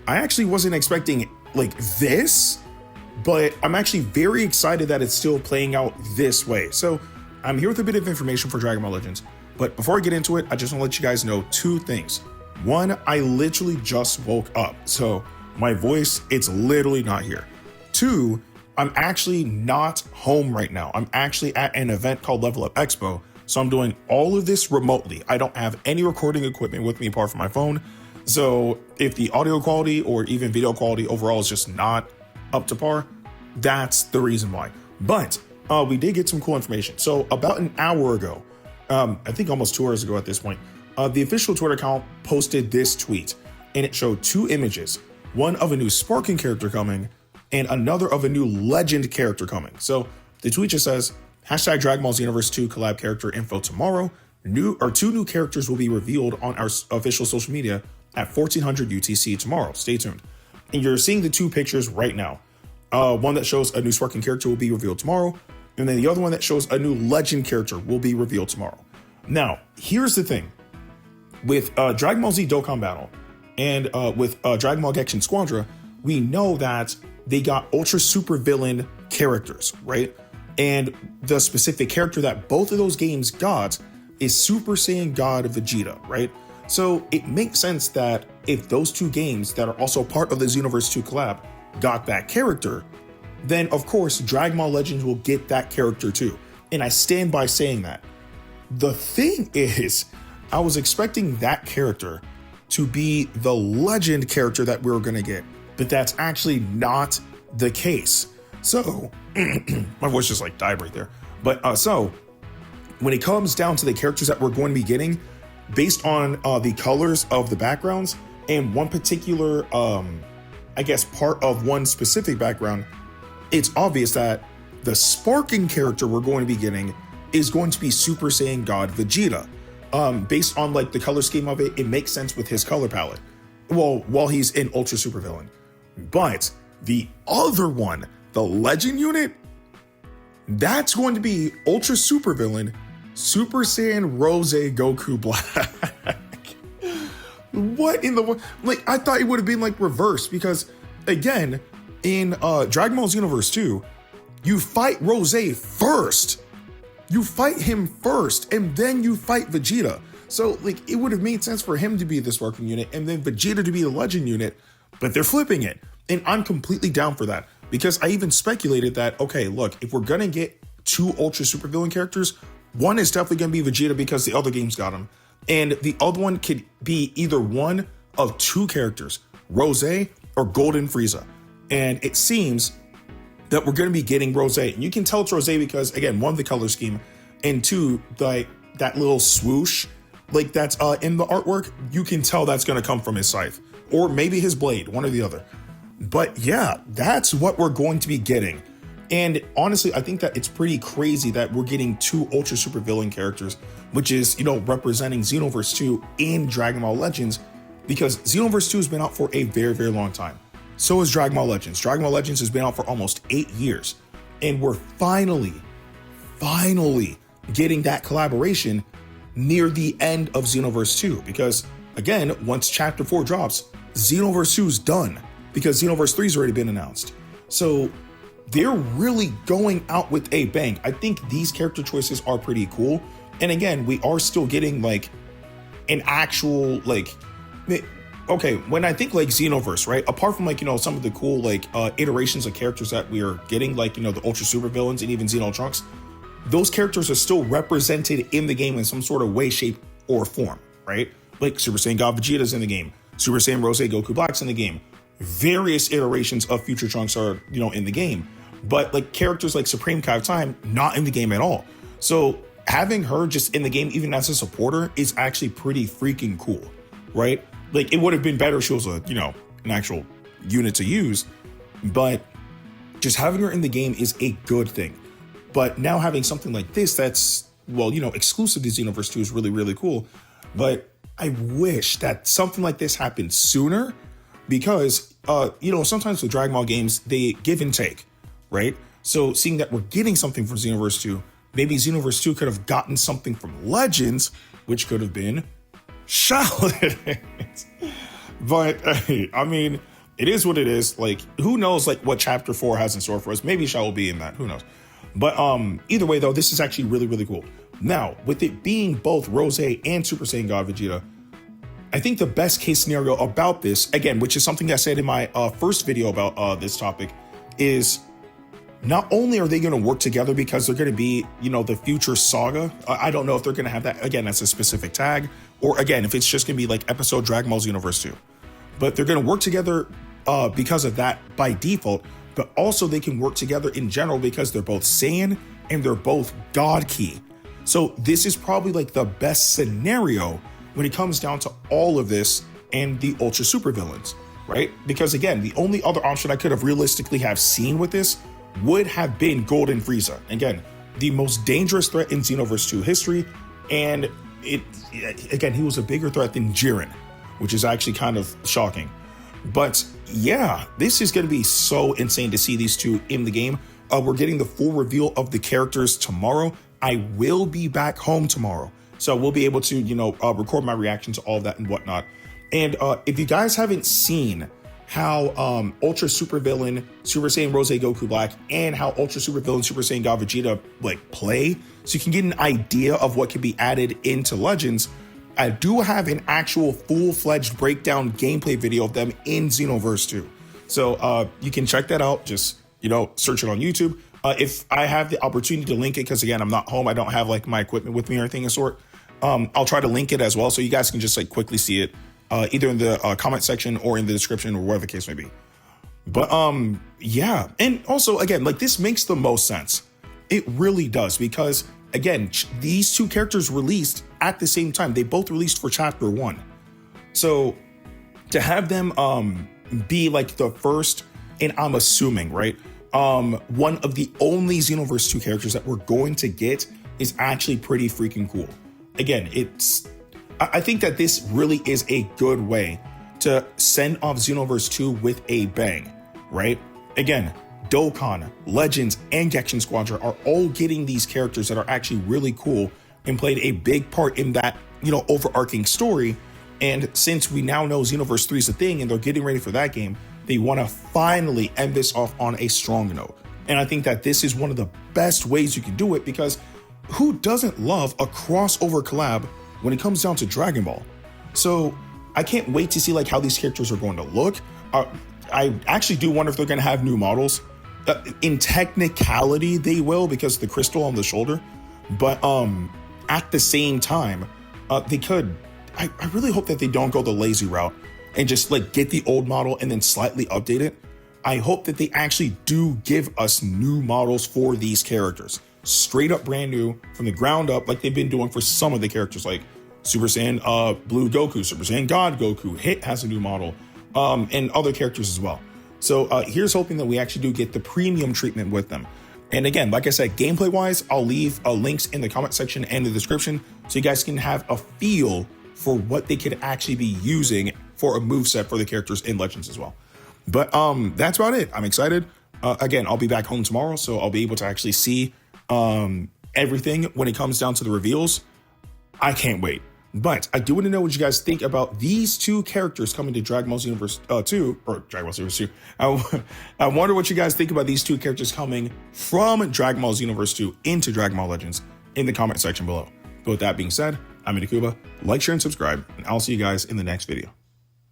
I actually wasn't expecting like this, but I'm actually very excited that it's still playing out this way. So I'm here with a bit of information for Dragon Ball Legends, but before I get into it, I just want to let you guys know two things. One, I literally just woke up, so my voice, it's literally not here. Two, I'm actually not home right now. I'm actually at an event called Level Up Expo, so I'm doing all of this remotely. I don't have any recording equipment with me apart from my phone. So if the audio quality or even video quality overall is just not up to par, that's the reason why. But we did get some cool information. So about an hour ago, I think almost 2 hours ago at this point, the official Twitter account posted this tweet, and it showed two images, one of a new Sparking character coming and another of a new Legend character coming. So the tweet just says, hashtag Dragon Ball Xenoverse 2 collab character info tomorrow. Two new characters will be revealed on our official social media at 1400 UTC tomorrow. Stay tuned. And you're seeing the two pictures right now. One that shows a new Sparking character will be revealed tomorrow, and then the other one that shows a new Legend character will be revealed tomorrow. Now, here's the thing. With Dragon Ball Z Dokkan Battle and with Dragon Ball Genshin Squadra, we know that they got Ultra Super Villain characters, right? And the specific character that both of those games got is Super Saiyan God Vegeta, right? So it makes sense that if those two games that are also part of the Xenoverse 2 collab got that character, then of course Dragon Ball Legends will get that character too. And I stand by saying that. The thing is, I was expecting that character to be the Legend character that we were going to get, but that's actually not the case. So my voice just like died right there. But so when it comes down to the characters that we're going to be getting, based on the colors of the backgrounds and one particular, I guess, part of one specific background, it's obvious that the Sparking character we're going to be getting is going to be Super Saiyan God Vegeta. Based on like the color scheme of it, it makes sense with his color palette. Well, while he's in Ultra Super Villain. But the other one, the Legend unit, that's going to be Ultra Super Villain, Super Saiyan Rose Goku Black. What in the, like, I thought it would have been like reverse, because again, in Dragon Ball Xenoverse 2, you fight Rose first. You fight him first, and then you fight Vegeta. So like, it would have made sense for him to be the Sparking unit and then Vegeta to be the Legend unit, but they're flipping it. And I'm completely down for that, because I even speculated that, okay, look, if we're gonna get two Ultra Super Villain characters, one is definitely gonna be Vegeta because the other games got him. And the other one could be either one of two characters, Rose or Golden Frieza. And it seems that we're going to be getting Rose. And you can tell it's Rose because, again, one, the color scheme, and two, like that little swoosh, like that's in the artwork, you can tell that's going to come from his scythe or maybe his blade, one or the other. But yeah, that's what we're going to be getting. And honestly, I think that it's pretty crazy that we're getting two Ultra Super Villain characters, which is, you know, representing Xenoverse 2 in Dragon Ball Legends, because Xenoverse 2 has been out for a very, very long time. So is Dragon Ball Legends. Dragon Ball Legends has been out for almost 8 years. And we're finally getting that collaboration near the end of Xenoverse 2. Because again, once Chapter 4 drops, Xenoverse 2 is done, because Xenoverse 3 has already been announced. So they're really going out with a bang. I think these character choices are pretty cool. And again, we are still getting like an actual, like, okay, when I think like Xenoverse, right? Apart from like, you know, some of the cool like iterations of characters that we are getting, like, you know, the Ultra Super Villains and even Xeno Trunks, those characters are still represented in the game in some sort of way, shape, or form, right? Like Super Saiyan God Vegeta's in the game, Super Saiyan Rose Goku Black's in the game. Various iterations of Future Trunks are, you know, in the game, but like characters like Supreme Kai of Time, not in the game at all. So having her just in the game, even as a supporter, is actually pretty freaking cool, right? Like, it would have been better if she was a, you know, an actual unit to use, but just having her in the game is a good thing. But now having something like this that's, well, you know, exclusive to Xenoverse 2 is really, really cool. But I wish that something like this happened sooner, because, you know, sometimes with Dragon Ball games, they give and take, right? So seeing that we're getting something from Xenoverse 2, maybe Xenoverse 2 could have gotten something from Legends, which could have been Charlotte. But I mean, it is what it is. Like, who knows, like, what chapter 4 has in store for us? Maybe Shao will be in that. Who knows? But either way, though, this is actually really, really cool. Now, with it being both Rose and Super Saiyan God Vegeta, I think the best case scenario about this, again, which is something I said in my first video about this topic, is not only are they going to work together because they're going to be, you know, the future saga. I don't know if they're going to have that, again, that's a specific tag, or again, if it's just going to be like episode Dragon Ball Xenoverse 2. But they're going to work together because of that by default, but also they can work together in general because they're both Saiyan and they're both God Key. So this is probably like the best scenario when it comes down to all of this and the Ultra Super Villains, right? Because again, the only other option I could have realistically have seen with this would have been Golden Frieza. Again, the most dangerous threat in Xenoverse 2 history, and again, he was a bigger threat than Jiren, which is actually kind of shocking. But yeah, this is going to be so insane to see these two in the game. We're getting the full reveal of the characters tomorrow. I will be back home tomorrow, so we'll be able to, you know, record my reaction to all of that and whatnot. And if you guys haven't seen how Ultra Super Villain Super Saiyan Rose Goku Black and how Ultra Super Villain Super Saiyan God Vegeta like play, so you can get an idea of what can be added into Legends, I do have an actual full-fledged breakdown gameplay video of them in Xenoverse 2. So you can check that out. Just, you know, search it on YouTube. If I have the opportunity to link it, because again, I'm not home, I don't have like my equipment with me or anything of sort, I'll try to link it as well, so you guys can just like quickly see it, either in the comment section or in the description or whatever the case may be. But yeah, and also again, like this makes the most sense. It really does, because again, these two characters released at the same time. They both released for chapter 1. So to have them be like the first, and I'm assuming, right, one of the only Xenoverse 2 characters that we're going to get is actually pretty freaking cool. Again, I think that this really is a good way to send off Xenoverse 2 with a bang, right? Again, Dokkan, Legends, and Genshin Squadron are all getting these characters that are actually really cool and played a big part in that, you know, overarching story. And since we now know Xenoverse 3 is a thing and they're getting ready for that game, they want to finally end this off on a strong note. And I think that this is one of the best ways you can do it, because who doesn't love a crossover collab when it comes down to Dragon Ball? So I can't wait to see like how these characters are going to look. I actually do wonder if they're going to have new models. In technicality, they will, because of the crystal on the shoulder. But at the same time, they could. I really hope that they don't go the lazy route and just like get the old model and then slightly update it. I hope that they actually do give us new models for these characters, straight up brand new from the ground up, like they've been doing for some of the characters, like Super Saiyan Blue Goku, Super Saiyan God Goku. Hit has a new model, and other characters as well. So here's hoping that we actually do get the premium treatment with them. And again, like I said, gameplay wise, I'll leave links in the comment section and the description so you guys can have a feel for what they could actually be using for a moveset for the characters in Legends as well. But that's about it. I'm excited. Again, I'll be back home tomorrow, so I'll be able to actually see everything when it comes down to the reveals. I can't wait. But I do want to know what you guys think about these two characters coming to Dragon Ball Xenoverse 2, or Dragon Ball Xenoverse 2. I wonder what you guys think about these two characters coming from Dragon Ball Xenoverse 2 into Dragon Ball Legends in the comment section below. But with that being said, I'm Ndukauba. Like, share, and subscribe, and I'll see you guys in the next video.